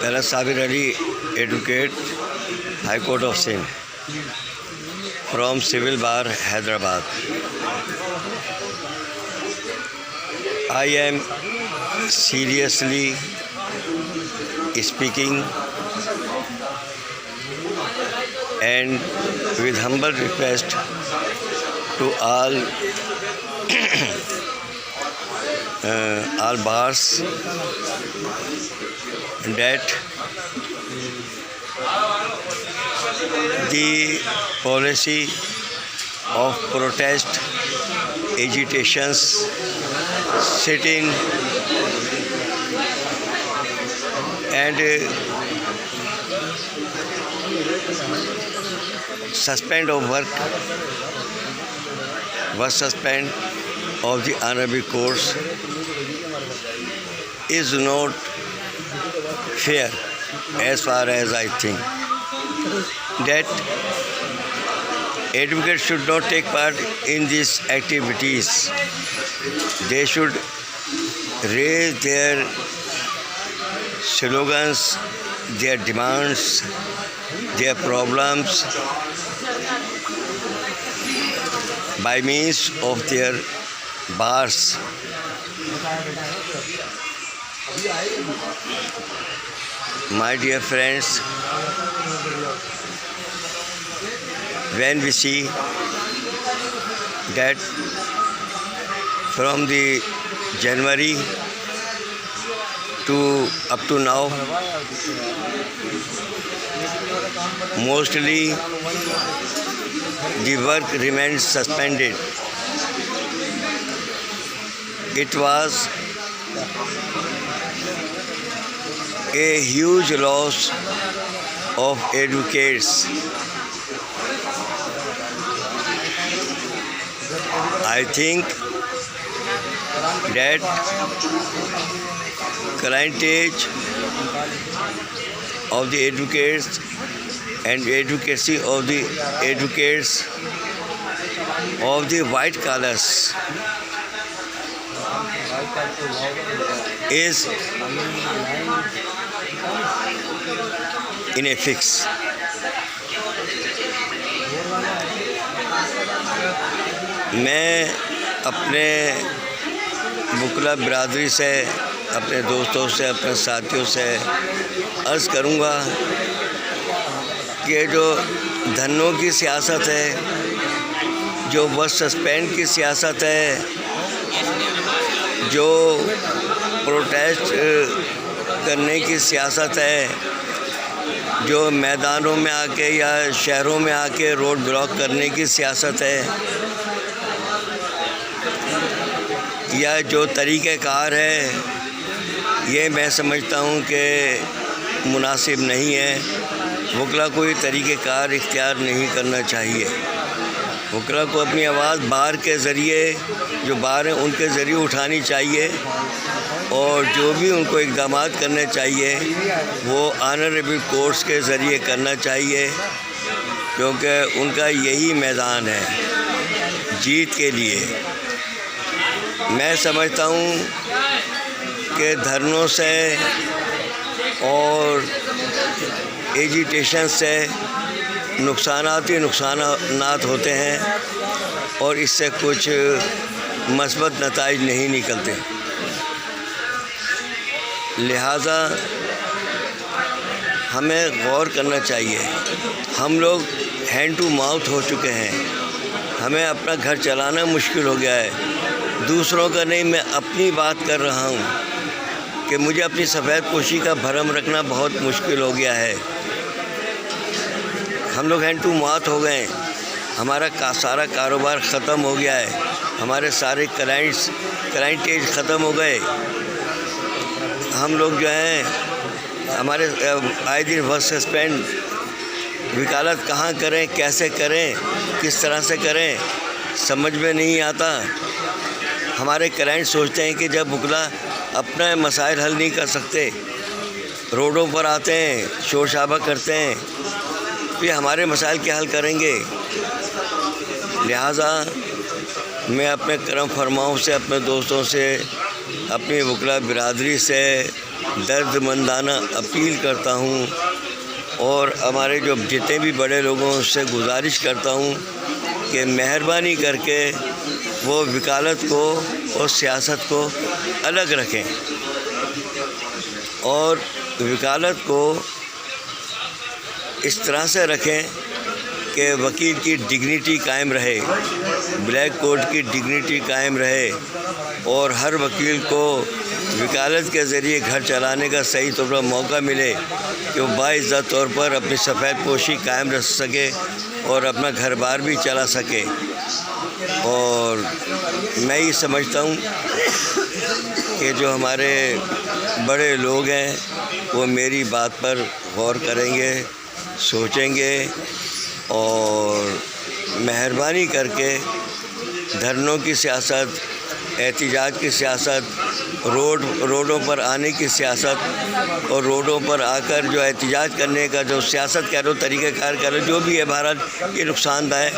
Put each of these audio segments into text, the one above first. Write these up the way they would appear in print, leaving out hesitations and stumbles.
Dara Sabir Ali, Advocate, High Court of Sindh, from Civil Bar, Hyderabad. I am seriously speaking and with humble request to all bars that the policy of protest, agitations, sitting and suspend of work was suspend of the honorable courts is not fair, as far as I think. That advocates should not take part in these activities. They should raise their slogans, their demands, their problems by means of their bars. My dear friends, when we see that from the January to up to now, mostly the work remains suspended. It was a huge loss of advocates. I think that clientage of the advocates and advocacy of the advocates of the white collars is in a fix. میں اپنے وکلا برادری سے، اپنے دوستوں سے، اپنے ساتھیوں سے عرض کروں گا کہ جو دھرنوں کی سیاست ہے، جو بس سسپینڈ کی سیاست ہے، جو پروٹیسٹ کرنے کی سیاست ہے، جو میدانوں میں آ کے یا شہروں میں آ کے روڈ بلاک کرنے کی سیاست ہے، یا جو طریقہ کار ہے، یہ میں سمجھتا ہوں کہ مناسب نہیں ہے. وکلا کو یہ طریقہ کار اختیار نہیں کرنا چاہیے. وکلا کو اپنی آواز بار کے ذریعے، جو بار ہیں ان کے ذریعے اٹھانی چاہیے، اور جو بھی ان کو اقدامات کرنے چاہیے وہ آنریبل کورٹس کے ذریعے کرنا چاہیے، کیونکہ ان کا یہی میدان ہے جیت کے لیے. میں سمجھتا ہوں کہ دھرنوں سے اور ایجیٹیشن سے نقصانات ہی نقصانات ہوتے ہیں، اور اس سے کچھ مثبت نتائج نہیں نکلتے. لہٰذا ہمیں غور کرنا چاہیے. ہم لوگ ہینڈ ٹو ماؤتھ ہو چکے ہیں. ہمیں اپنا گھر چلانا مشکل ہو گیا ہے. دوسروں کا نہیں، میں اپنی بات کر رہا ہوں کہ مجھے اپنی سفید پوشی کا بھرم رکھنا بہت مشکل ہو گیا ہے. ہم لوگ ہینڈ ٹو ماؤتھ ہو گئے. ہمارا سارا کاروبار ختم ہو گیا ہے. ہمارے سارے کلائنٹیج ختم ہو گئے. ہم لوگ جو ہیں، ہمارے آئے دن ورک سسپینڈ. وکالت کہاں کریں، کیسے کریں، کس طرح سے کریں، سمجھ میں نہیں آتا. ہمارے کلائنٹ سوچتے ہیں کہ جب وکلا اپنا مسائل حل نہیں کر سکتے، روڈوں پر آتے ہیں، شور شرابہ کرتے ہیں، یہ ہمارے مسائل کیا حل کریں گے. لہٰذا میں اپنے کرم فرماؤں سے، اپنے دوستوں سے، اپنی وکلا برادری سے درد مندانہ اپیل کرتا ہوں اور ہمارے جو جتنے بھی بڑے لوگوں سے گزارش کرتا ہوں کہ مہربانی کر کے وہ وکالت کو اور سیاست کو الگ رکھیں اور وکالت کو اس طرح سے رکھیں کہ وکیل کی ڈگنیٹی قائم رہے، بلیک کوٹ کی ڈگنیٹی قائم رہے اور ہر وکیل کو وکالت کے ذریعے گھر چلانے کا صحیح طور پر موقع ملے کہ وہ باعزت طور پر اپنی سفید پوشی قائم رکھ سکے اور اپنا گھر بار بھی چلا سکے۔ اور میں یہ سمجھتا ہوں کہ جو ہمارے بڑے لوگ ہیں وہ میری بات پر غور کریں گے، سوچیں گے اور مہربانی کر کے دھرنوں کی سیاست، احتجاج کی سیاست، روڈوں پر آنے کی سیاست اور روڈوں پر آ کر جو احتجاج کرنے کا جو سیاست کہہ لو، طریقہ کار کہہ لو، جو بھی ہے بہرحال یہ نقصان دہ ہے،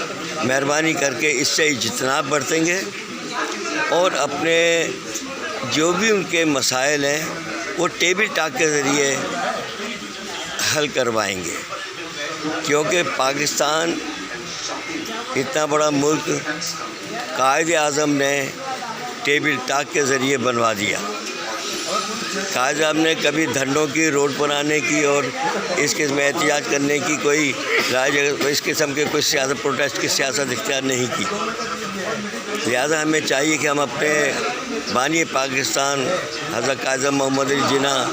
مہربانی کر کے اس سے اجتناب برتیں گے اور اپنے جو بھی ان کے مسائل ہیں وہ ٹیبل ٹاک کے ذریعے حل کروائیں گے، کیونکہ پاکستان اتنا بڑا ملک قائد اعظم نے ٹیبل ٹاک کے ذریعے بنوا دیا۔ قائد اعظم نے کبھی دھرنوں کی، روڈ پر آنے کی اور اس قسم میں احتجاج کرنے کی کوئی اس قسم کے کوئی سیاست، پروٹیسٹ کی سیاست اختیار نہیں کی۔ لہٰذا ہمیں چاہیے کہ ہم اپنے بانی پاکستان حضرت قائد اعظم محمد علی جناح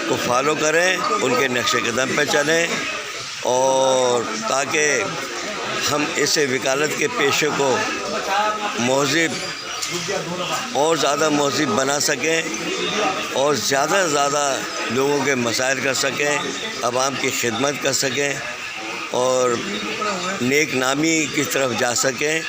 کو فالو کریں، ان کے نقش قدم پہ چلیں اور تاکہ ہم اس وکالت کے پیشے کو مہذب اور زیادہ مہذب بنا سکیں اور زیادہ سے زیادہ لوگوں کے مسائل کر سکیں، عوام کی خدمت کر سکیں اور نیک نامی کی طرف جا سکیں۔